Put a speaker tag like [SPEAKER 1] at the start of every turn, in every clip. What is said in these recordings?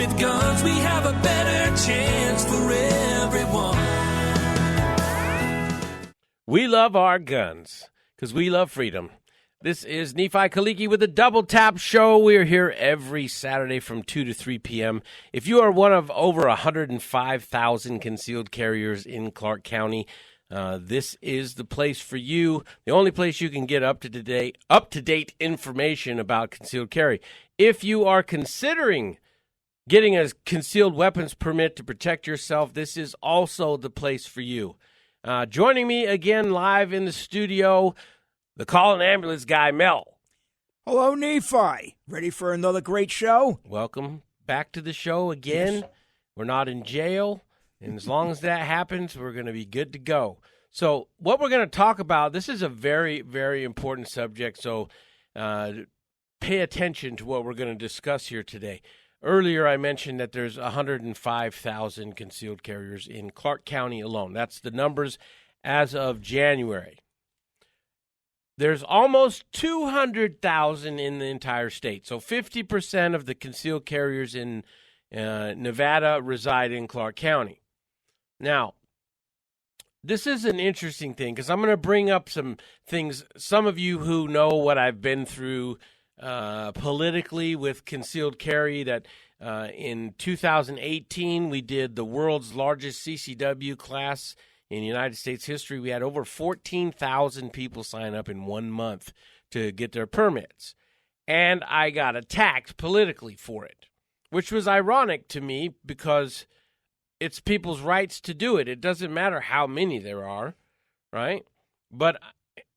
[SPEAKER 1] with guns, we have a better chance for everyone.
[SPEAKER 2] We love our guns because we love freedom. This is Nephi Khaliki with the Double Tap Show. We're here every Saturday from 2 to 3 p.m. If you are one of over 105,000 concealed carriers in Clark County, this is the place for you. The only place you can get up to date information about concealed carry. If you are considering getting a concealed weapons permit to protect yourself, this is also the place for you. Joining me again live in the studio, the call and ambulance guy, Mel.
[SPEAKER 3] Hello, Nephi. Ready for another great show?
[SPEAKER 2] Welcome back to the show again.
[SPEAKER 3] Yes.
[SPEAKER 2] We're not in jail, and as long as that happens, we're going to be good to go. So what we're going to talk about, this is a very, very important subject, so pay attention to what we're going to discuss here today. Earlier, I mentioned that there's 105,000 concealed carriers in Clark County alone. That's the numbers as of January. There's almost 200,000 in the entire state. So 50% of the concealed carriers in Nevada reside in Clark County. Now, this is an interesting thing because I'm going to bring up some things. Some of you who know what I've been through politically with concealed carry, that in 2018 we did the world's largest CCW class in United States history. We had over 14,000 people sign up in 1 month to get their permits. And I got attacked politically for it, which was ironic to me because it's people's rights to do it. It doesn't matter how many there are, right? But,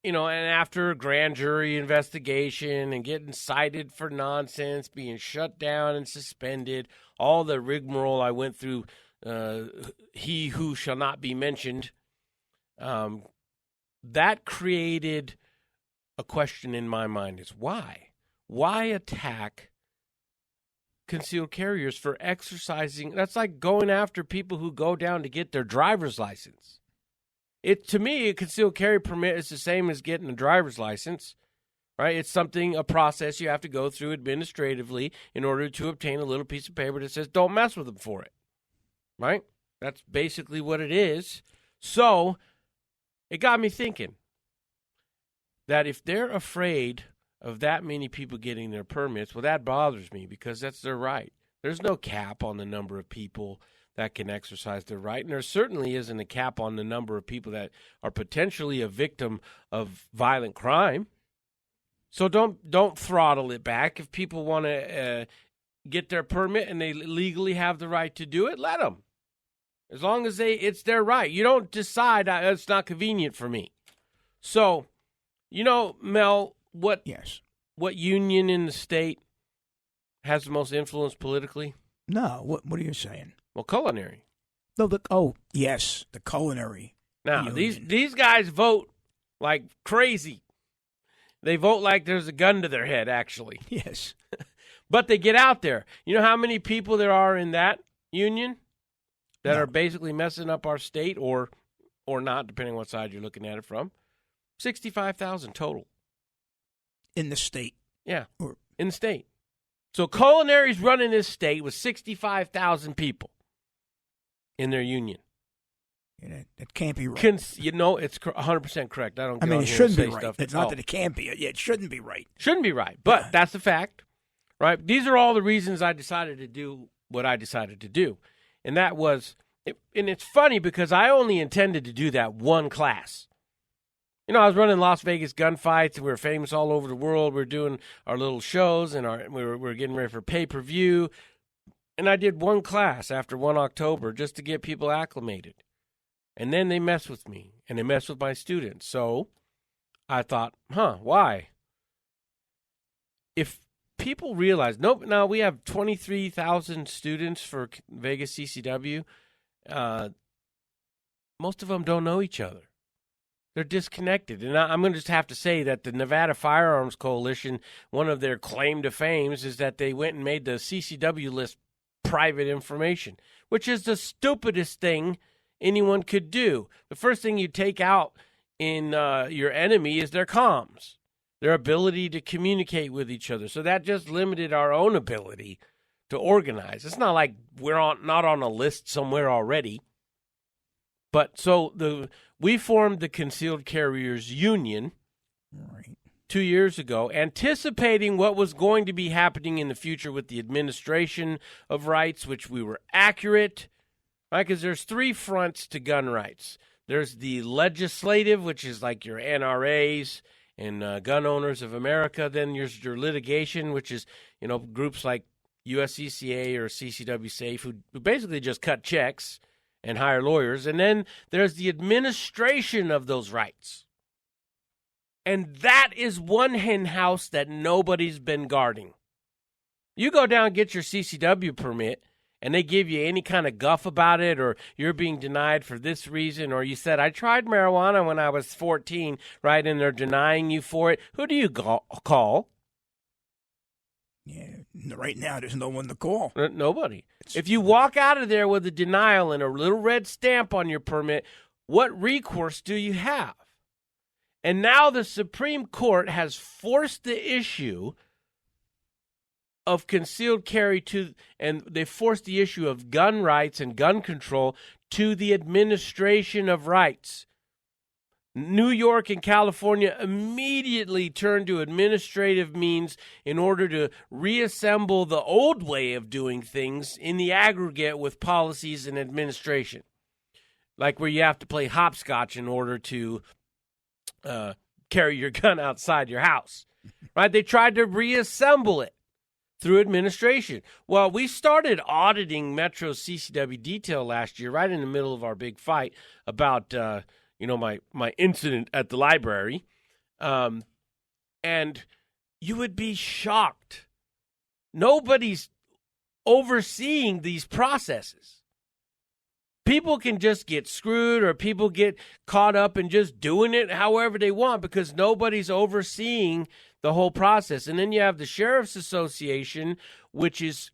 [SPEAKER 2] and after a grand jury investigation and getting cited for nonsense, being shut down and suspended, all the rigmarole I went through, he who shall not be mentioned, that created a question in my mind is why? Why attack concealed carriers for exercising? That's like going after people who go down to get their driver's license. To me, a concealed carry permit is the same as getting a driver's license, right? It's a process you have to go through administratively in order to obtain a little piece of paper that says don't mess with them for it. Right? That's basically what it is. So it got me thinking that if they're afraid of that many people getting their permits, well, that bothers me because that's their right. There's no cap on the number of people that can exercise their right, and there certainly isn't a cap on the number of people that are potentially a victim of violent crime. So don't throttle it back. If people want to get their permit and they legally have the right to do it, let them. As long as it's their right. You don't decide it's not convenient for me. So, Mel, what union in the state has the most influence politically?
[SPEAKER 3] No, what are you saying?
[SPEAKER 2] Well, culinary.
[SPEAKER 3] No, yes, the culinary.
[SPEAKER 2] Now,
[SPEAKER 3] union.
[SPEAKER 2] these guys vote like crazy. They vote like there's a gun to their head, actually.
[SPEAKER 3] Yes.
[SPEAKER 2] But they get out there. You know how many people there are in that union that are basically messing up our state or not, depending on what side you're looking at it from? 65,000 total.
[SPEAKER 3] In the state?
[SPEAKER 2] Yeah, in the state. So culinary's running this state with 65,000 people in their union.
[SPEAKER 3] Yeah, that can't be right.
[SPEAKER 2] It's 100% correct.
[SPEAKER 3] It shouldn't be right. It's not that it can't be. It shouldn't be right.
[SPEAKER 2] Shouldn't be right, but that's the fact, right? These are all the reasons I decided to do what I decided to do. And that was, and it's funny because I only intended to do that one class. I was running Las Vegas gunfights, and we were famous all over the world. We were doing our little shows, and we were getting ready for pay-per-view. And I did one class after 1 October just to get people acclimated. And then they messed with me, and they messed with my students. So I thought, why? If people realize, now we have 23,000 students for Vegas CCW. Most of them don't know each other. They're disconnected. And I'm going to just have to say that the Nevada Firearms Coalition, one of their claim to fame is that they went and made the CCW list private information, which is the stupidest thing anyone could do. The first thing you take out in your enemy is their comms, their ability to communicate with each other. So that just limited our own ability to organize. It's not like we're not on a list somewhere already. But so we formed the Concealed Carriers Union 2 years ago, anticipating what was going to be happening in the future with the administration of rights, which we were accurate, right? Because there's three fronts to gun rights. There's the legislative, which is like your NRAs and Gun Owners of America. Then there's your litigation, which is, groups like USCCA or CCW Safe, who basically just cut checks and hire lawyers. And then there's the administration of those rights. And that is one hen house that nobody's been guarding. You go down and get your CCW permit, and they give you any kind of guff about it, or you're being denied for this reason, or you said, I tried marijuana when I was 14, right, and they're denying you for it. Who do you call?
[SPEAKER 3] Yeah, right now there's no one to call.
[SPEAKER 2] Nobody. If you walk out of there with a denial and a little red stamp on your permit, what recourse do you have? And now the Supreme Court has forced the issue of concealed carry and they forced the issue of gun rights and gun control to the administration of rights. New York and California immediately turned to administrative means in order to reassemble the old way of doing things in the aggregate with policies and administration. Like where you have to play hopscotch in order to carry your gun outside your house, right? They tried to reassemble it through administration. Well, we started auditing Metro's CCW detail last year, right in the middle of our big fight about, my incident at the library. And you would be shocked. Nobody's overseeing these processes. People can just get screwed, or people get caught up in just doing it however they want because nobody's overseeing the whole process. And then you have the Sheriff's Association, which has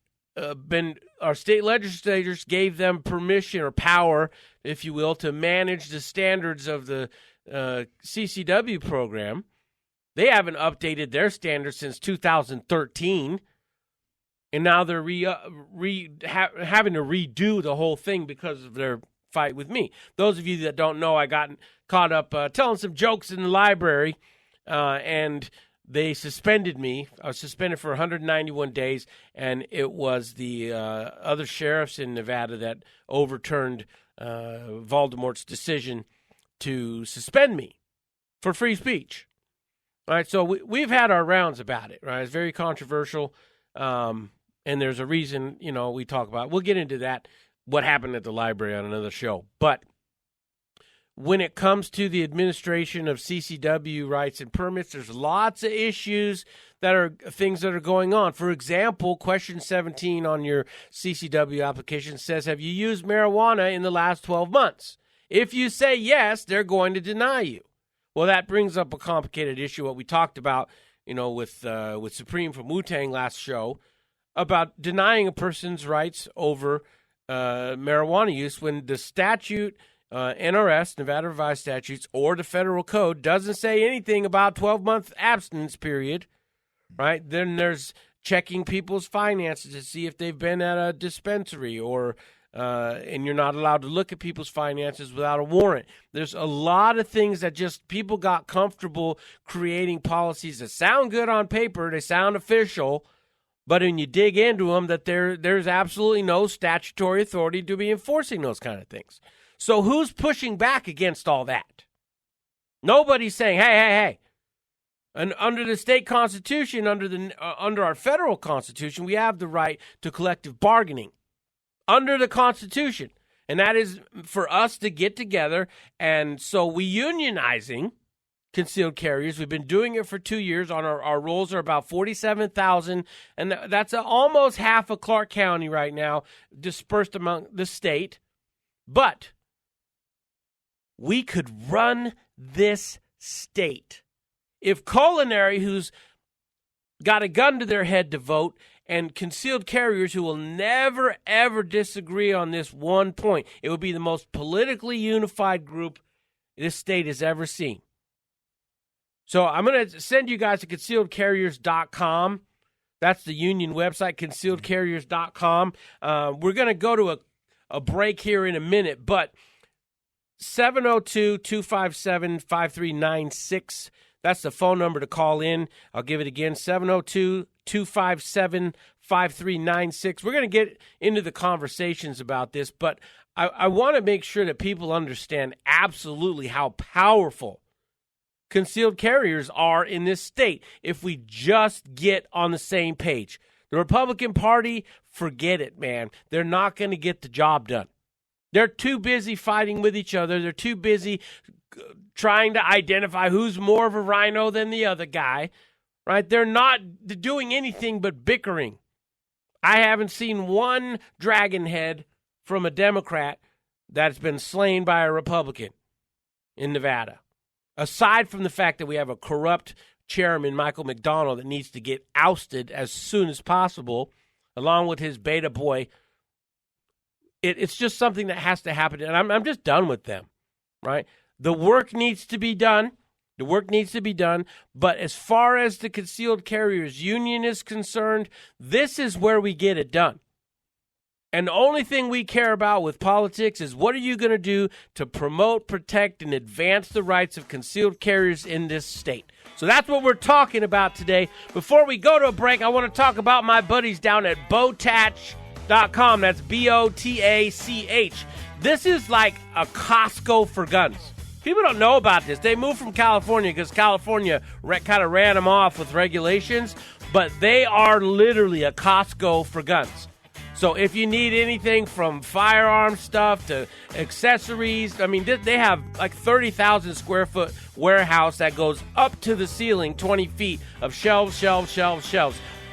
[SPEAKER 2] our state legislators gave them permission or power, if you will, to manage the standards of the CCW program. They haven't updated their standards since 2013. And now they're having to redo the whole thing because of their fight with me. Those of you that don't know, I got caught up telling some jokes in the library, and they suspended me. I was suspended for 191 days, and it was the other sheriffs in Nevada that overturned Voldemort's decision to suspend me for free speech. All right, so we've had our rounds about it, right? It's very controversial. And there's a reason, we talk about. We'll get into that, what happened at the library on another show. But when it comes to the administration of CCW rights and permits, there's lots of issues that are things that are going on. For example, question 17 on your CCW application says, have you used marijuana in the last 12 months? If you say yes, they're going to deny you. Well, that brings up a complicated issue, what we talked about, with Supreme from Wu-Tang last show, about denying a person's rights over marijuana use when the statute, NRS, Nevada Revised Statutes, or the federal code doesn't say anything about 12-month abstinence period, right? Then there's checking people's finances to see if they've been at a dispensary or and you're not allowed to look at people's finances without a warrant. There's a lot of things that just people got comfortable creating policies that sound good on paper, they sound official, but when you dig into them, that there's absolutely no statutory authority to be enforcing those kind of things. So who's pushing back against all that? Nobody's saying, hey. And under the state constitution, under our federal constitution, we have the right to collective bargaining under the Constitution. And that is for us to get together. And so we unionizing concealed carriers. We've been doing it for 2 years. On our rolls are about 47,000. And that's almost half of Clark County right now, dispersed among the state. But we could run this state. If Culinary, who's got a gun to their head to vote, and concealed carriers who will never, ever disagree on this one point, it would be the most politically unified group this state has ever seen. So I'm going to send you guys to concealedcarriers.com That's the union website, concealedcarriers.com. We're going to go to a break here in a minute, but 702-257-5396. That's the phone number to call in. I'll give it again, 702-257-5396. We're going to get into the conversations about this, but I want to make sure that people understand absolutely how powerful concealed carriers are in this state if we just get on the same page. The Republican Party, forget it, man. They're not going to get the job done. They're too busy fighting with each other. They're too busy trying to identify who's more of a rhino than the other guy, right? They're not doing anything but bickering. I haven't seen one dragon head from a Democrat that's been slain by a Republican in Nevada. Aside from the fact that we have a corrupt chairman, Michael McDonald, that needs to get ousted as soon as possible, along with his beta boy, it's just something that has to happen. And I'm just done with them, right? The work needs to be done. The work needs to be done. But as far as the Concealed Carriers Union is concerned, this is where we get it done. And the only thing we care about with politics is what are you going to do to promote, protect, and advance the rights of concealed carriers in this state. So that's what we're talking about today. Before we go to a break, I want to talk about my buddies down at Botach.com. That's Botach. This is like a Costco for guns. People don't know about this. They moved from California because California kind of ran them off with regulations, but they are literally a Costco for guns. So if you need anything from firearm stuff to accessories, I mean, they have like 30,000 square foot warehouse that goes up to the ceiling, 20 feet of shelves,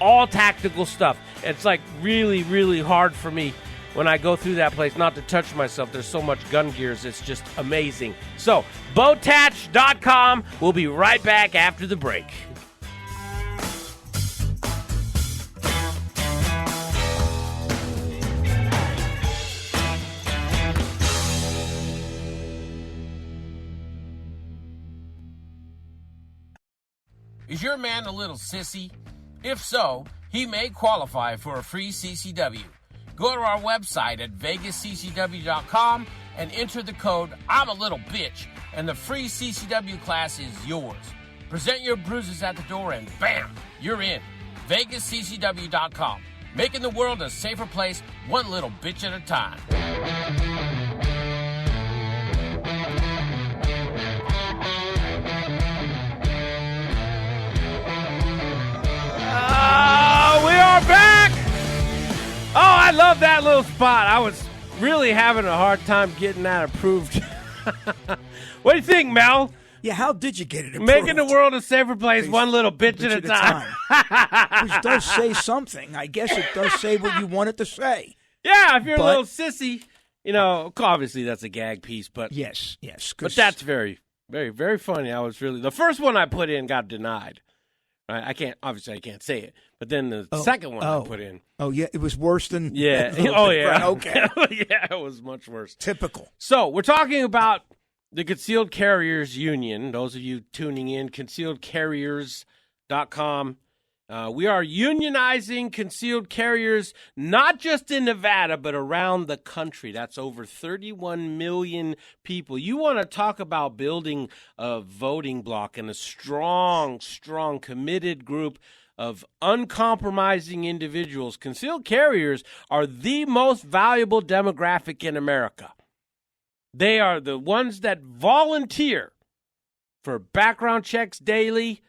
[SPEAKER 2] all tactical stuff. It's like really, really hard for me when I go through that place not to touch myself. There's so much gun gears. It's just amazing. So Botach.com. We'll be right back after the break. Is your man a little sissy? If so, he may qualify for a free CCW. Go to our website at vegasccw.com and enter the code I'm a little bitch, and the free CCW class is yours. Present your bruises at the door and bam, you're in. vegasccw.com. Making the world a safer place, one little bitch at a time. We are back! Oh, I love that little spot. I was really having a hard time getting that approved. What do you think, Mel?
[SPEAKER 3] Yeah, how did you get it approved?
[SPEAKER 2] Making the world a safer place, one little bitch at a time.
[SPEAKER 3] Which does say something. I guess it does say what you want it to say.
[SPEAKER 2] Yeah, if you're a little sissy, you know, obviously that's a gag piece, but
[SPEAKER 3] yes.
[SPEAKER 2] But that's very, very, very funny. I was really the first one I put in got denied. Right? I can't say it, but then the second one I put in.
[SPEAKER 3] Oh yeah, it was worse than.
[SPEAKER 2] Yeah.
[SPEAKER 3] Oh
[SPEAKER 2] yeah.
[SPEAKER 3] Right, okay.
[SPEAKER 2] Yeah, it was much worse.
[SPEAKER 3] Typical.
[SPEAKER 2] So we're talking about the Concealed Carriers Union. Those of you tuning in, concealedcarriers.com. We are unionizing concealed carriers, not just in Nevada, but around the country. That's over 31 million people. You want to talk about building a voting bloc and a strong, committed group of uncompromising individuals. Concealed carriers are the most valuable demographic in America. They are the ones that volunteer for background checks daily,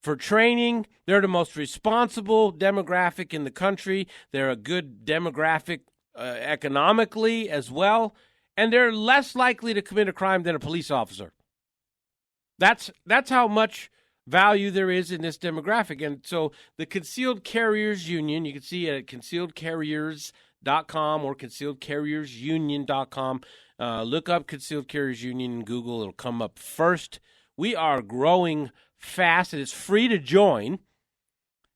[SPEAKER 2] for training. They're the most responsible demographic in the country. They're a good demographic economically as well. And they're less likely to commit a crime than a police officer. That's how much value there is in this demographic. And so the Concealed Carriers Union, you can see it at concealedcarriers.com or concealedcarriersunion.com. Look up Concealed Carriers Union in Google. It'll come up first. We are growing fast, and it's free to join.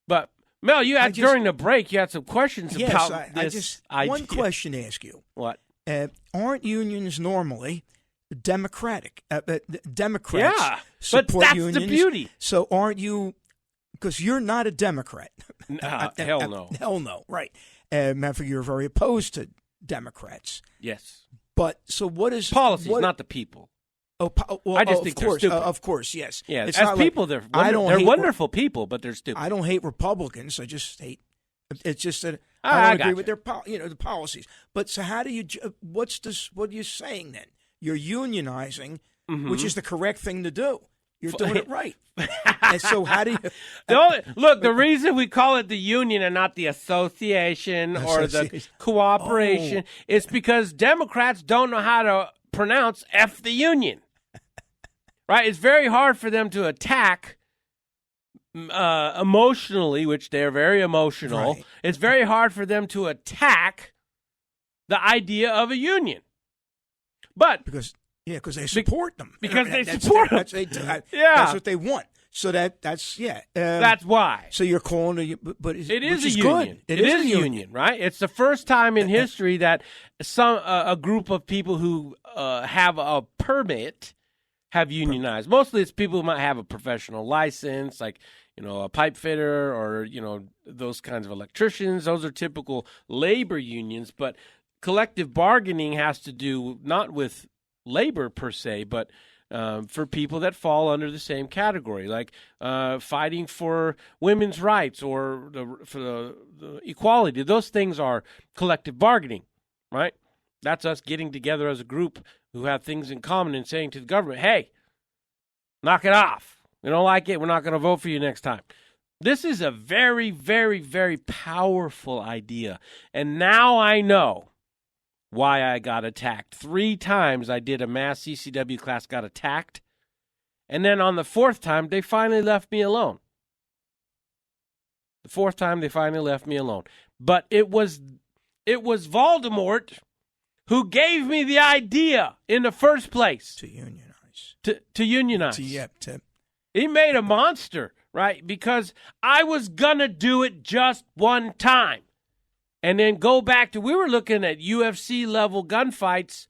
[SPEAKER 2] But Mel, during the break, you had some questions about this idea.
[SPEAKER 3] One question to ask you.
[SPEAKER 2] What?
[SPEAKER 3] Aren't unions normally democratic? Democrats support
[SPEAKER 2] but that's
[SPEAKER 3] unions.
[SPEAKER 2] the beauty.
[SPEAKER 3] So aren't you because you're not a Democrat.
[SPEAKER 2] Hell no.
[SPEAKER 3] Hell no. Right. Matter of fact, you're very opposed to Democrats.
[SPEAKER 2] Yes.
[SPEAKER 3] But so what is
[SPEAKER 2] policies, not the people.
[SPEAKER 3] Well,
[SPEAKER 2] I just think they're stupid.
[SPEAKER 3] Of course, yes.
[SPEAKER 2] Yeah,
[SPEAKER 3] it's
[SPEAKER 2] as people, they're wonderful people, but they're stupid.
[SPEAKER 3] I don't hate Republicans. I just hate. It's just that
[SPEAKER 2] I
[SPEAKER 3] don't agree with their the policies. But so how do you? What's this? What are you saying then? You're unionizing, which is the correct thing to do. You're doing it right. And so how do you?
[SPEAKER 2] The reason we call it the union and not the association or the cooperation is because Democrats don't know how to pronounce F the union. Right? It's very hard for them to attack emotionally, which they're very emotional. Right. It's very hard for them to attack the idea of a union. But
[SPEAKER 3] because they support them.
[SPEAKER 2] Because they support them.
[SPEAKER 3] That's what they want. So that's
[SPEAKER 2] that's why.
[SPEAKER 3] So you're calling it, but
[SPEAKER 2] it is a union. It is a union, right? It's the first time in history that a group of people who have a permit have unionized. Mostly it's people who might have a professional license, like a pipe fitter or those kinds of electricians. Those are typical labor unions. But collective bargaining has to do not with labor per se, but for people that fall under the same category, like fighting for women's rights or for the equality. Those things are collective bargaining, right? That's us getting together as a group who have things in common and saying to the government, hey, knock it off. We don't like it. We're not going to vote for you next time. This is a very, very, very powerful idea. And now I know why I got attacked. 3 times I did a mass CCW class, got attacked. And then on the 4th time, they finally left me alone. The 4th time, they finally left me alone. But it was Voldemort who gave me the idea in the first place.
[SPEAKER 3] To unionize.
[SPEAKER 2] To unionize.
[SPEAKER 3] To
[SPEAKER 2] He made a monster, right? Because I was going to do it just one time. And then go back to, we were looking at UFC level gunfights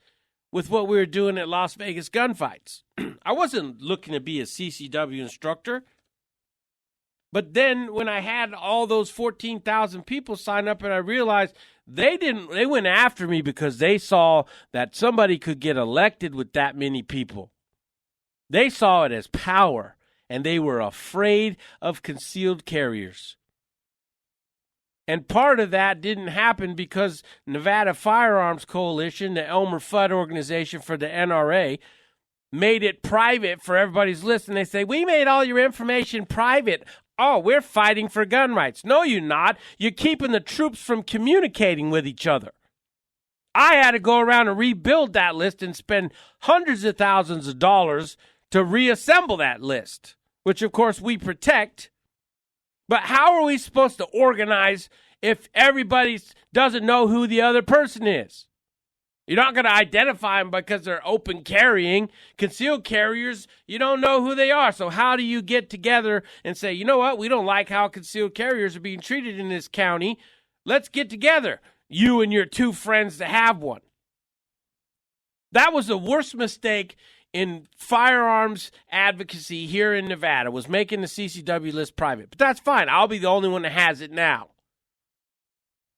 [SPEAKER 2] with what we were doing at Las Vegas gunfights. I wasn't looking to be a CCW instructor. But then when I had all those 14,000 people sign up and I realized they went after me because they saw that somebody could get elected with that many people. They saw it as power and they were afraid of concealed carriers. And part of that didn't happen because Nevada Firearms Coalition, the Elmer Fudd organization for the NRA, made it private for everybody's list. And they say, we made all your information private. Oh, we're fighting for gun rights. No, you're not. You're keeping the troops from communicating with each other. I had to go around and rebuild that list and spend hundreds of thousands of dollars to reassemble that list, which, of course, we protect. But how are we supposed to organize if everybody doesn't know who the other person is? You're not going to identify them because they're open carrying. Concealed carriers, you don't know who they are. So how do you get together and say, you know what, we don't like how concealed carriers are being treated in this county. Let's get together, you and your 2 friends, to have one. That was the worst mistake in firearms advocacy here in Nevada, was making the CCW list private. But that's fine. I'll be the only one that has it now.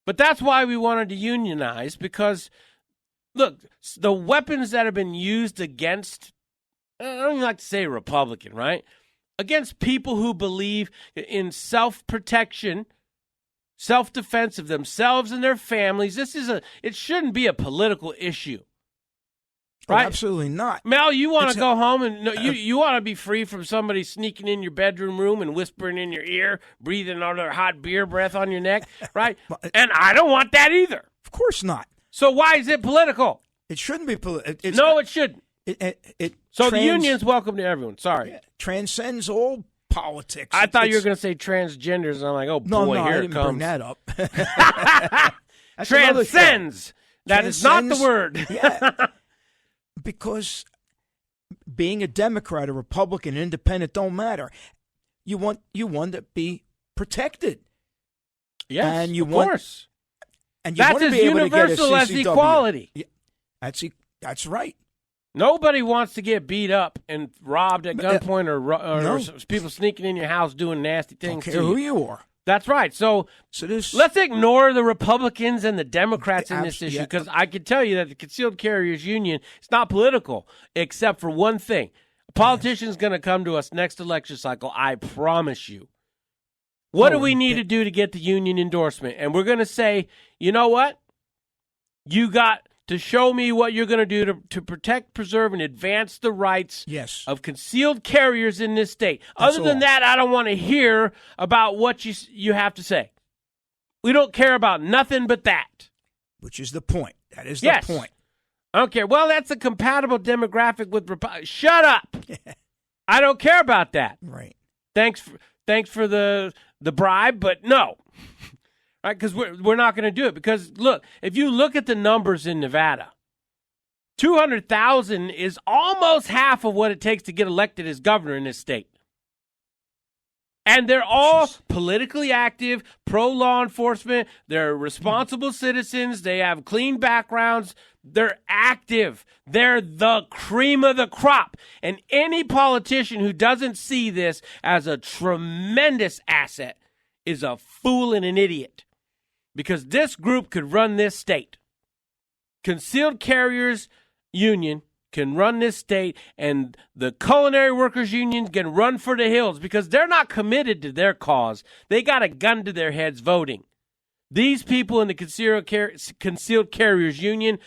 [SPEAKER 2] But that's why we wanted to unionize, because, look, the weapons that have been used against, I don't even like to say Republican, right? Against people who believe in self-protection, self-defense of themselves and their families. It shouldn't be a political issue. Right?
[SPEAKER 3] Oh, absolutely not.
[SPEAKER 2] Mel, you want to go home and you want to be free from somebody sneaking in your bedroom room and whispering in your ear, breathing all their hot beer breath on your neck, right? And I don't want that either.
[SPEAKER 3] Of course not.
[SPEAKER 2] So why is it political?
[SPEAKER 3] It shouldn't be political.
[SPEAKER 2] No, it shouldn't.
[SPEAKER 3] So
[SPEAKER 2] the union's welcome to everyone. Sorry.
[SPEAKER 3] Yeah, transcends all politics.
[SPEAKER 2] I thought you were going to say transgenders, and I'm like, oh, boy,
[SPEAKER 3] no,
[SPEAKER 2] here
[SPEAKER 3] I
[SPEAKER 2] it
[SPEAKER 3] didn't
[SPEAKER 2] comes.
[SPEAKER 3] bring that up.
[SPEAKER 2] Transcends. That is not the word.
[SPEAKER 3] Yeah. Because being a Democrat, a Republican, independent don't matter. You want to be protected.
[SPEAKER 2] Yes,
[SPEAKER 3] and you
[SPEAKER 2] of
[SPEAKER 3] want,
[SPEAKER 2] course.
[SPEAKER 3] And you
[SPEAKER 2] that's
[SPEAKER 3] want to
[SPEAKER 2] as
[SPEAKER 3] be able
[SPEAKER 2] universal
[SPEAKER 3] to get a
[SPEAKER 2] as
[SPEAKER 3] CCW.
[SPEAKER 2] equality.
[SPEAKER 3] Yeah, that's right.
[SPEAKER 2] Nobody wants to get beat up and robbed at gunpoint or people sneaking in your house doing nasty things
[SPEAKER 3] Don't care
[SPEAKER 2] to
[SPEAKER 3] who
[SPEAKER 2] you.
[SPEAKER 3] you are.
[SPEAKER 2] That's right. So
[SPEAKER 3] this,
[SPEAKER 2] let's ignore the Republicans and the Democrats in this issue, because I can tell you that the Concealed Carriers Union is not political, except for one thing. A politician's going to come to us next election cycle, I promise you. What do we need to do to get the union endorsement? And we're going to say, you know what? You got to show me what you're going to do to protect, preserve, and advance the rights of concealed carriers in this state. Other than that, I don't want to hear about what you have to say. We don't care about nothing but that.
[SPEAKER 3] Which is the point. That is the point.
[SPEAKER 2] I don't care. Well, that's a compatible demographic with Shut up. I don't care about that.
[SPEAKER 3] Right.
[SPEAKER 2] Thanks for the bribe, but no. Right, because we're not going to do it. Because, look, if you look at the numbers in Nevada, 200,000 is almost half of what it takes to get elected as governor in this state. And they're all politically active, pro-law enforcement. They're responsible citizens. They have clean backgrounds. They're active. They're the cream of the crop. And any politician who doesn't see this as a tremendous asset is a fool and an idiot. Because this group could run this state. Concealed Carriers Union can run this state, and the Culinary Workers Union can run for the hills because they're not committed to their cause. They got a gun to their heads voting. These people in the Concealed Carriers Union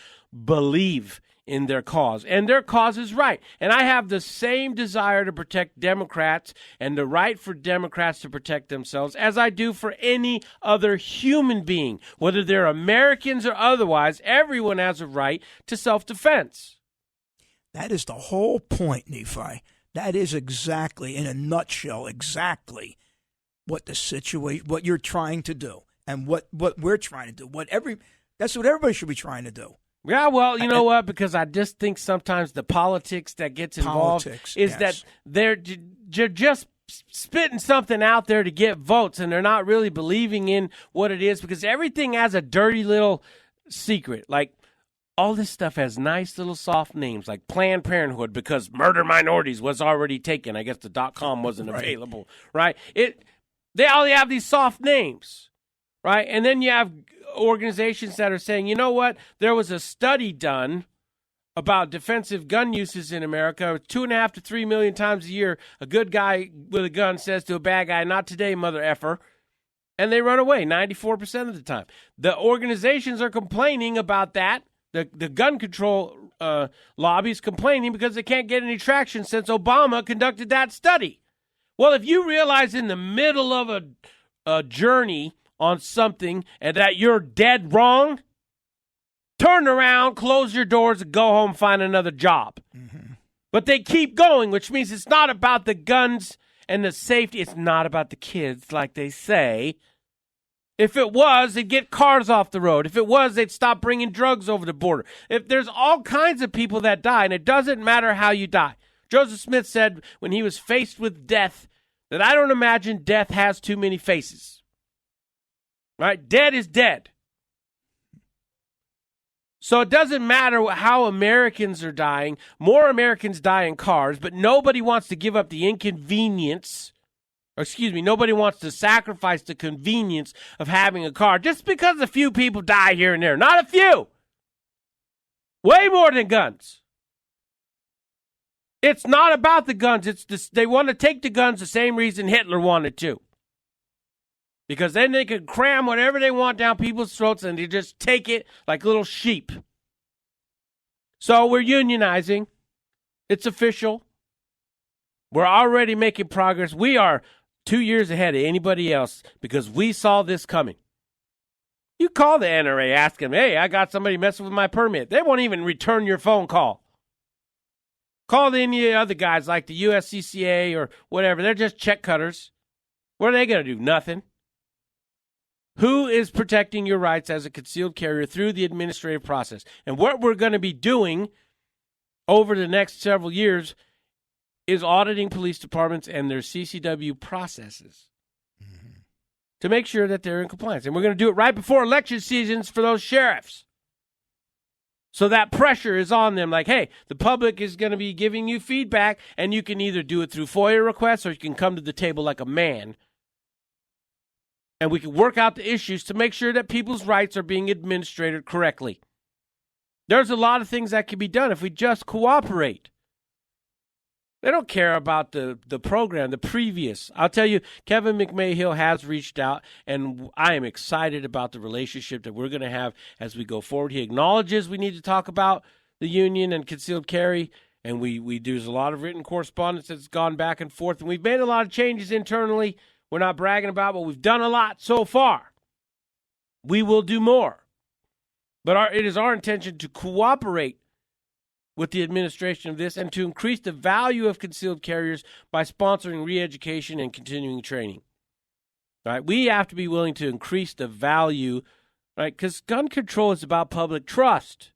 [SPEAKER 2] believe in their cause, and their cause is right. And I have the same desire to protect Democrats and the right for Democrats to protect themselves as I do for any other human being, whether they're Americans or otherwise. Everyone has a right to self-defense.
[SPEAKER 3] That is the whole point, Nephi. That is exactly, in a nutshell, exactly what the situation, what you're trying to do, and what we're trying to do. That's what everybody should be trying to do.
[SPEAKER 2] Yeah, well, you know what? Because I just think sometimes the politics that gets involved is that they're just spitting something out there to get votes, and they're not really believing in what it is, because everything has a dirty little secret. Like, all this stuff has nice little soft names, like Planned Parenthood, because murder minorities was already taken. I guess the .com wasn't available, right? They all have these soft names, right? And then you have organizations that are saying, you know what? There was a study done about defensive gun uses in America. 2.5 to 3 million times a year, a good guy with a gun says to a bad guy, "Not today, mother effer." And they run away 94% of the time. The organizations are complaining about that. The gun control lobby is complaining because they can't get any traction since Obama conducted that study. Well, if you realize in the middle of a journey on something and that you're dead wrong, turn around, close your doors, and go home, find another job. Mm-hmm. But they keep going, which means it's not about the guns and the safety. It's not about the kids, like they say. If it was, they'd get cars off the road. If it was, they'd stop bringing drugs over the border. If there's all kinds of people that die, and it doesn't matter how you die. Joseph Smith said when he was faced with death that I don't imagine death has too many faces. Right? Dead is dead. So it doesn't matter how Americans are dying. More Americans die in cars, but nobody wants to give up the inconvenience. Nobody wants to sacrifice the convenience of having a car just because a few people die here and there. Not a few. Way more than guns. It's not about the guns. They want to take the guns the same reason Hitler wanted to. Because then they can cram whatever they want down people's throats and they just take it like little sheep. So we're unionizing. It's official. We're already making progress. We are 2 years ahead of anybody else because we saw this coming. You call the NRA, ask them, hey, I got somebody messing with my permit. They won't even return your phone call. Call any other guys like the USCCA or whatever. They're just check cutters. What are they going to do? Nothing. Who is protecting your rights as a concealed carrier through the administrative process? And what we're going to be doing over the next several years is auditing police departments and their CCW processes to make sure that they're in compliance. And we're going to do it right before election seasons for those sheriffs. So that pressure is on them like, hey, the public is going to be giving you feedback, and you can either do it through FOIA requests or you can come to the table like a man. And we can work out the issues to make sure that people's rights are being administered correctly. There's a lot of things that can be done if we just cooperate. They don't care about the program, the previous. I'll tell you, Kevin McMahill has reached out, and I am excited about the relationship that we're going to have as we go forward. He acknowledges we need to talk about the union and concealed carry, and we there's a lot of written correspondence that's gone back and forth, and we've made a lot of changes internally. We're not bragging about, but we've done a lot so far. We will do more. But it is our intention to cooperate with the administration of this and to increase the value of concealed carriers by sponsoring re-education and continuing training. All right, we have to be willing to increase the value, right? Because gun control is about public trust.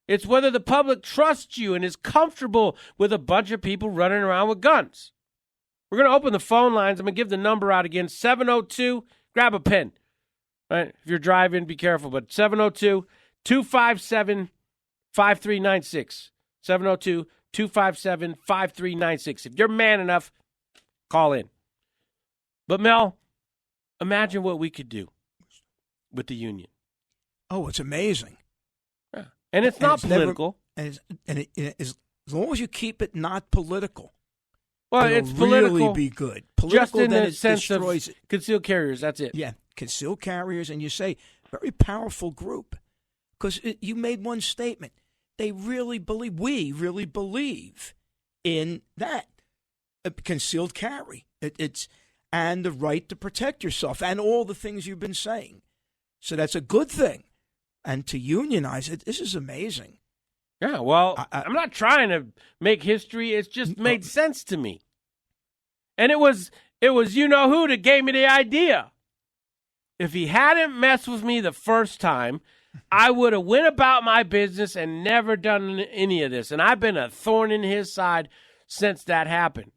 [SPEAKER 2] It's whether the public trusts you and is comfortable with a bunch of people running around with guns. We're going to open the phone lines. I'm going to give the number out again, 702. Grab a pen. All right, if you're driving, be careful. But 702-257-5396. 702-257-5396. If you're man enough, call in. But Mel, imagine what we could do with the union.
[SPEAKER 3] Oh, it's amazing.
[SPEAKER 2] Yeah. And it's not political.
[SPEAKER 3] As long as you keep it not political.
[SPEAKER 2] Well,
[SPEAKER 3] it'll
[SPEAKER 2] it's political.
[SPEAKER 3] Really be good. Political,
[SPEAKER 2] just in
[SPEAKER 3] then
[SPEAKER 2] the sense of
[SPEAKER 3] it.
[SPEAKER 2] Concealed carriers, that's it.
[SPEAKER 3] Yeah, concealed carriers, and you say, very powerful group. Because you made one statement. We really believe in that. Concealed carry. It's and the right to protect yourself and all the things you've been saying. So that's a good thing. And to unionize it, this is amazing.
[SPEAKER 2] Yeah, well, I'm not trying to make history. It's just made sense to me. And it was you-know-who that gave me the idea. If he hadn't messed with me the first time, I would have went about my business and never done any of this. And I've been a thorn in his side since that happened.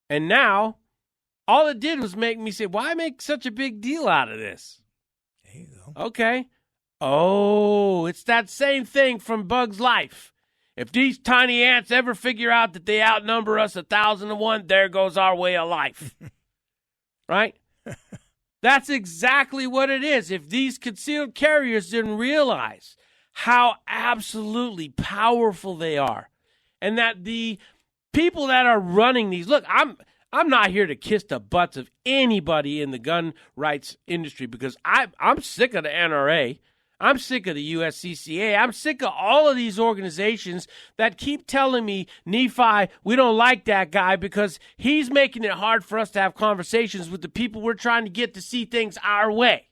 [SPEAKER 2] And now, all it did was make me say, why make such a big deal out of this?
[SPEAKER 3] There you go.
[SPEAKER 2] Okay. Oh, it's that same thing from Bug's Life. If these tiny ants ever figure out that they outnumber us 1,000-to-1, there goes our way of life. Right? That's exactly what it is. If these concealed carriers didn't realize how absolutely powerful they are, and that the people that are running these, look, I'm not here to kiss the butts of anybody in the gun rights industry because I'm sick of the NRA. I'm sick of the USCCA. I'm sick of all of these organizations that keep telling me, Nephi, we don't like that guy because he's making it hard for us to have conversations with the people we're trying to get to see things our way.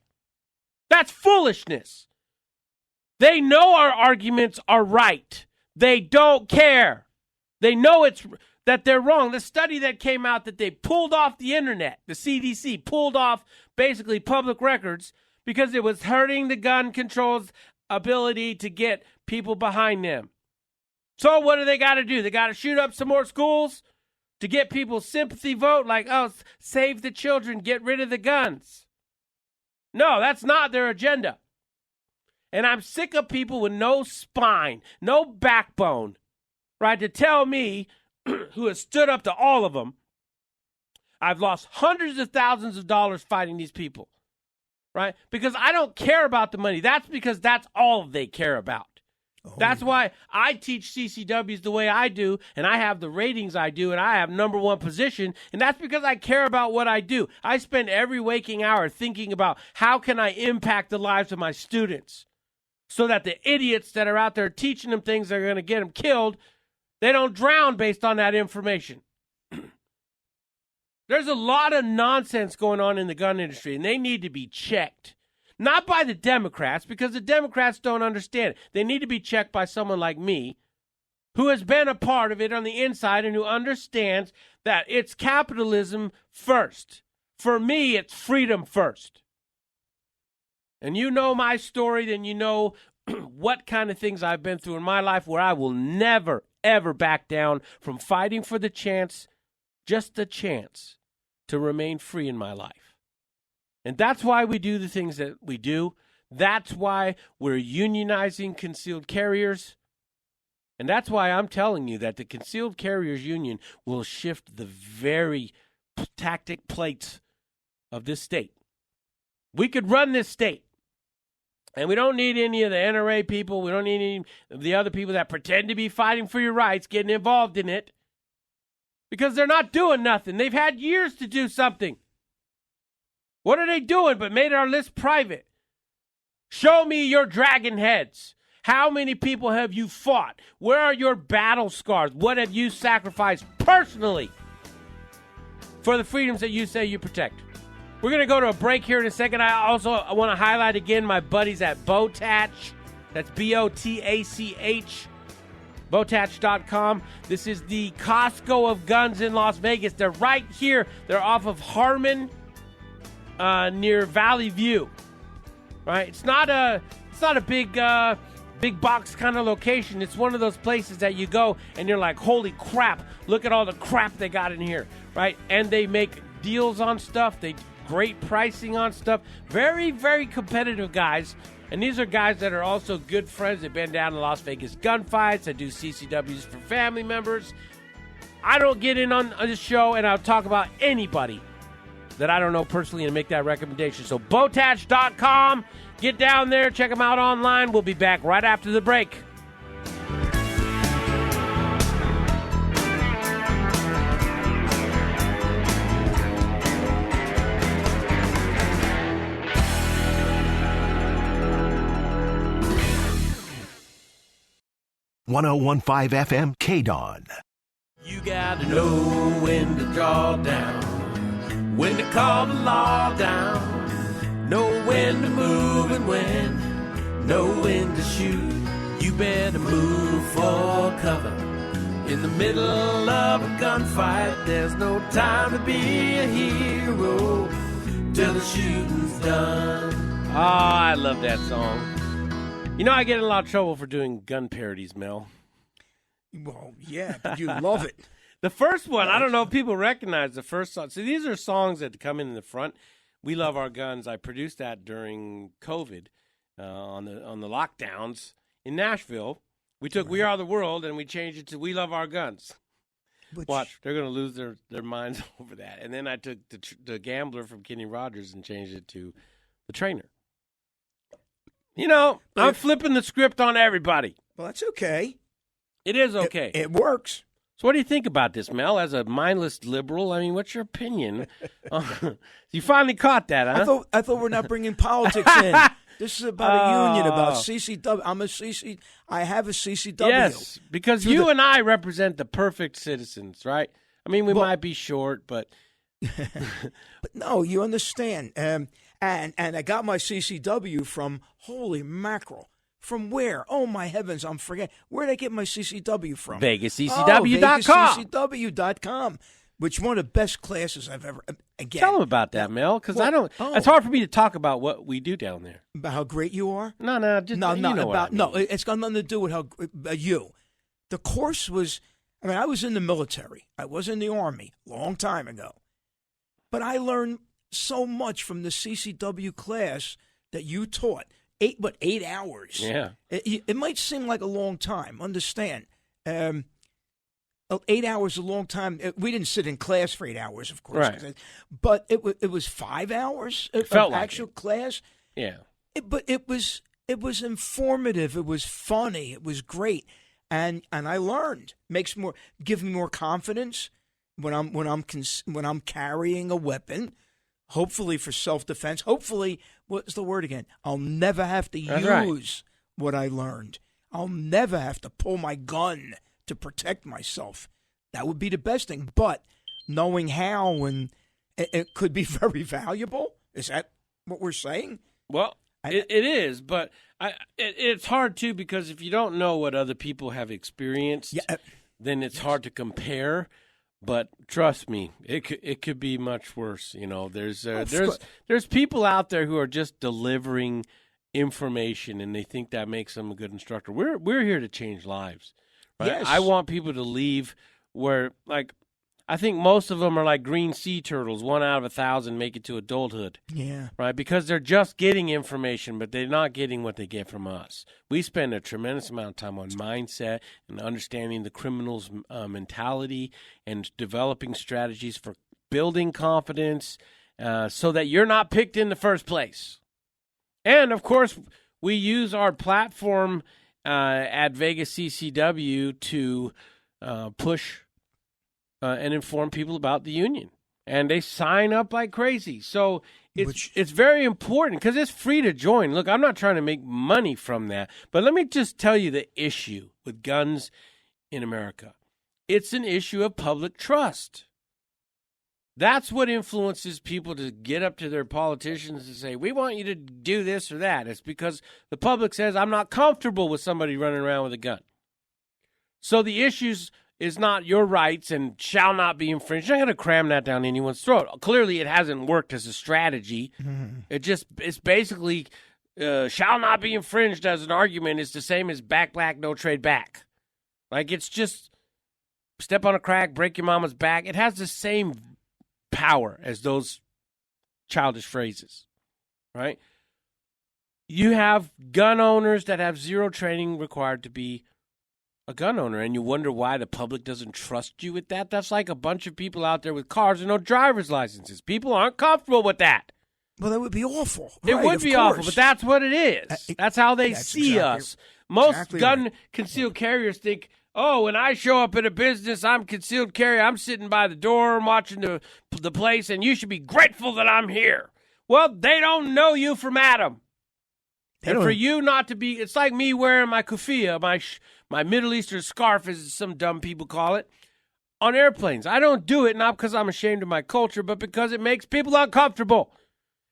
[SPEAKER 2] That's foolishness. They know our arguments are right. They don't care. They know that they're wrong. The study that came out that they pulled off the internet, the CDC pulled off basically public records because it was hurting the gun control's ability to get people behind them. So what do they got to do? They got to shoot up some more schools to get people's sympathy vote like, oh, save the children, get rid of the guns. No, that's not their agenda. And I'm sick of people with no spine, no backbone, right, to tell me, who has stood up to all of them, I've lost hundreds of thousands of dollars fighting these people. Right? Because I don't care about the money. That's because that's all they care about. Oh. That's why I teach CCWs the way I do, and I have the ratings I do, and I have #1 position, and that's because I care about what I do. I spend every waking hour thinking about how can I impact the lives of my students so that the idiots that are out there teaching them things that are going to get them killed, they don't drown based on that information. There's a lot of nonsense going on in the gun industry, and they need to be checked. Not by the Democrats, because the Democrats don't understand it. They need to be checked by someone like me, who has been a part of it on the inside and who understands that it's capitalism first. For me, it's freedom first. And you know my story, then you know what kind of things I've been through in my life where I will never, ever back down from fighting for the chance, just the chance, to remain free in my life. And that's why we do the things that we do. That's why we're unionizing concealed carriers. And that's why I'm telling you that the Concealed Carriers Union will shift the very tactic plates of this state. We could run this state. And we don't need any of the NRA people. We don't need any of the other people that pretend to be fighting for your rights getting involved in it. Because they're not doing nothing. They've had years to do something. What are they doing but made our list private? Show me your dragon heads. How many people have you fought? Where are your battle scars? What have you sacrificed personally for the freedoms that you say you protect? We're going to go to a break here in a second. I also want to highlight again my buddies at Botach. That's Botach. Botach.com. This is the Costco of guns in Las Vegas. They're right here. They're off of Harmon near Valley View. Right? It's not a big box kind of location. It's one of those places that you go and you're like, holy crap, look at all the crap they got in here, right? And they make deals on stuff. They great pricing on stuff. Very, very competitive guys. And these are guys that are also good friends. They've been down to Las Vegas gunfights. I do CCWs for family members. I don't get in on this show and I'll talk about anybody that I don't know personally and make that recommendation. So Botach.com. Get down there. Check them out online. We'll be back right after the break.
[SPEAKER 4] .1015 FM KDON.
[SPEAKER 1] You gotta know when to draw down, when to call the law down, know when to move and know when to shoot. You better move for cover. In the middle of a gunfight, there's no time to be a hero till the shooting's done.
[SPEAKER 2] Oh, I love that song. You know, I get in a lot of trouble for doing gun parodies, Mel.
[SPEAKER 3] Well, yeah, but you love it.
[SPEAKER 2] The first one, I don't know if people recognize the first song. So these are songs that come in the front. We Love Our Guns. I produced that during COVID on the lockdowns in Nashville. We took We Are the World and we changed it to We Love Our Guns. Watch, they're going to lose their minds over that. And then I took the Gambler from Kenny Rogers and changed it to The Trainer. You know, I'm flipping the script on everybody.
[SPEAKER 3] Well, that's okay.
[SPEAKER 2] It is okay.
[SPEAKER 3] It works.
[SPEAKER 2] So what do you think about this, Mel, as a mindless liberal? I mean, what's your opinion? You finally caught that, huh?
[SPEAKER 3] I thought we're not bringing politics in. This is about a union, about CCW. I have a CCW.
[SPEAKER 2] Yes, because you and I represent the perfect citizens, right? I mean, we might be short, but...
[SPEAKER 3] But no, you understand. And I got my CCW from, holy mackerel, from where? Oh, my heavens, I'm forgetting. Where did I get my CCW from?
[SPEAKER 2] VegasCCW.com.
[SPEAKER 3] VegasCCW.com, which is one of the best classes I've ever. Again,
[SPEAKER 2] tell them about that, Mel, because I don't. It's hard for me to talk about what we do down there.
[SPEAKER 3] About how great you are?
[SPEAKER 2] No, just you know what I mean.
[SPEAKER 3] No, it's got nothing to do with how you. The course was. I mean, I was in the military. I was in the Army a long time ago, but I learned so much from the CCW class that you taught. 8 hours.
[SPEAKER 2] Yeah.
[SPEAKER 3] It might seem like a long time. Understand. 8 hours is a long time. We didn't sit in class for 8 hours, of course.
[SPEAKER 2] Right.
[SPEAKER 3] But it was 5 hours of
[SPEAKER 2] felt like
[SPEAKER 3] actual class.
[SPEAKER 2] Yeah.
[SPEAKER 3] But it was informative. It was funny. It was great. And I learned. Gives me more confidence when I'm carrying a weapon. Hopefully for self-defense. Hopefully, what's the word again? I'll never have to use what I learned. I'll never have to pull my gun to protect myself. That would be the best thing. But knowing how and it could be very valuable. Is that what we're saying?
[SPEAKER 2] Well, it is, but it's hard too because if you don't know what other people have experienced, then it's hard to compare. But trust me, it could be much worse. You know, there's people out there who are just delivering information, and they think that makes them a good instructor. We're here to change lives, right?
[SPEAKER 3] Yes.
[SPEAKER 2] I want people to leave where, like, I think most of them are like green sea turtles. 1 out of 1,000 make it to adulthood.
[SPEAKER 3] Yeah.
[SPEAKER 2] Right? Because they're just getting information, but they're not getting what they get from us. We spend a tremendous amount of time on mindset and understanding the criminal's mentality and developing strategies for building confidence so that you're not picked in the first place. And, of course, we use our platform at Vegas CCW to push and inform people about the union. And they sign up like crazy. So it's very important because it's free to join. Look, I'm not trying to make money from that. But let me just tell you the issue with guns in America. It's an issue of public trust. That's what influences people to get up to their politicians and say, we want you to do this or that. It's because the public says, I'm not comfortable with somebody running around with a gun. So the issues is not your rights and shall not be infringed. You're not going to cram that down anyone's throat. Clearly, it hasn't worked as a strategy. Mm-hmm. It's basically shall not be infringed as an argument is the same as back black, no trade back. Like it's just step on a crack, break your mama's back. It has the same power as those childish phrases, right? You have gun owners that have zero training required to be a gun owner, and you wonder why the public doesn't trust you with that. That's like a bunch of people out there with cars and no driver's licenses. People aren't comfortable with that.
[SPEAKER 3] Well, that would be awful.
[SPEAKER 2] It would be awful, but that's what it is. That's how they see us. Most gun concealed carriers think, oh, when I show up at a business, I'm concealed carrier. I'm sitting by the door and watching the place, and you should be grateful that I'm here. Well, they don't know you from Adam. And for you not to be, it's like me wearing my kufiya, my Middle Eastern scarf, as some dumb people call it, on airplanes. I don't do it not because I'm ashamed of my culture, but because it makes people uncomfortable.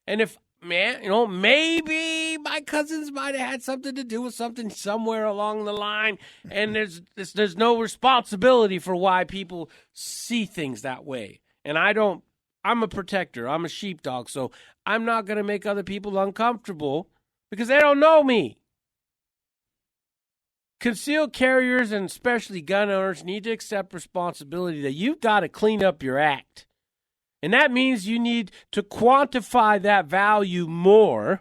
[SPEAKER 2] And if, maybe my cousins might have had something to do with something somewhere along the line, and there's no responsibility for why people see things that way. And I'm a protector. I'm a sheepdog, so I'm not going to make other people uncomfortable because they don't know me. Concealed carriers and especially gun owners need to accept responsibility that you've got to clean up your act. And that means you need to quantify that value more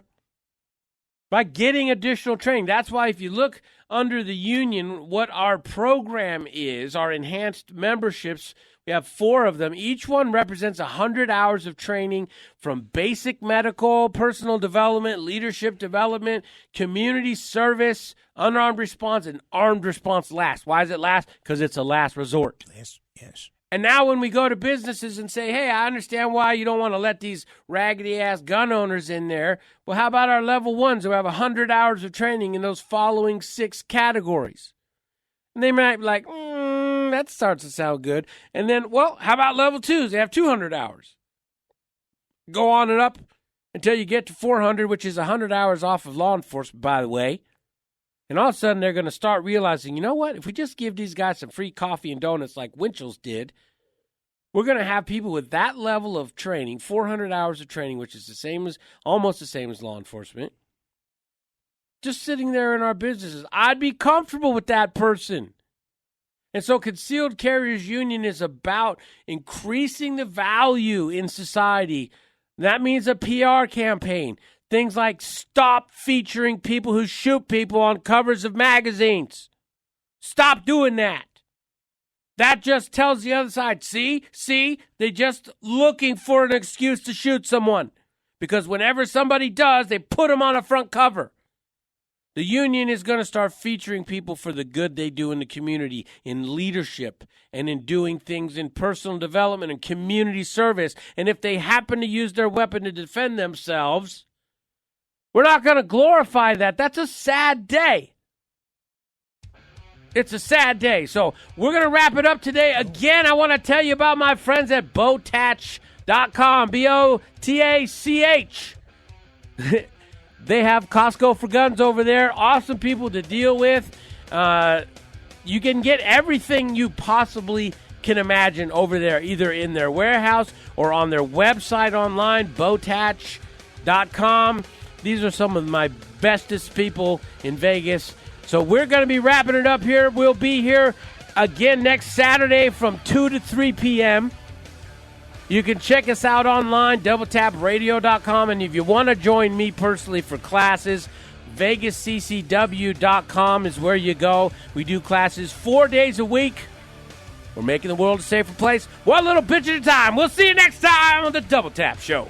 [SPEAKER 2] by getting additional training. That's why if you look under the union, what our program is, our enhanced memberships, we have 4 of them. Each one represents 100 hours of training from basic medical, personal development, leadership development, community service, unarmed response, and armed response last. Why is it last? Because it's a last resort.
[SPEAKER 3] Yes.
[SPEAKER 2] And now when we go to businesses and say, hey, I understand why you don't want to let these raggedy-ass gun owners in there. Well, how about our level 1s who have 100 hours of training in those following 6 categories? And they might be like, that starts to sound good. And then, well, how about level 2s? They have 200 hours. Go on and up until you get to 400, which is 100 hours off of law enforcement, by the way. And all of a sudden, they're going to start realizing, you know what? If we just give these guys some free coffee and donuts like Winchell's did, we're going to have people with that level of training, 400 hours of training, which is almost the same as law enforcement, just sitting there in our businesses. I'd be comfortable with that person. And so Concealed Carriers Union is about increasing the value in society. That means a PR campaign. Things like stop featuring people who shoot people on covers of magazines. Stop doing that. That just tells the other side, see, they're just looking for an excuse to shoot someone. Because whenever somebody does, they put them on a front cover. The union is going to start featuring people for the good they do in the community, in leadership, and in doing things in personal development and community service. And if they happen to use their weapon to defend themselves, we're not going to glorify that. That's a sad day. It's a sad day. So we're going to wrap it up today. Again, I want to tell you about my friends at Botach.com, BOTACH. They have Costco for guns over there. Awesome people to deal with. You can get everything you possibly can imagine over there, either in their warehouse or on their website online, Botach.com. These are some of my bestest people in Vegas. So we're going to be wrapping it up here. We'll be here again next Saturday from 2 to 3 p.m. You can check us out online, doubletapradio.com. And if you want to join me personally for classes, VegasCCW.com is where you go. We do classes 4 days a week. We're making the world a safer place, one little bitch at a time. We'll see you next time on the Double Tap Show.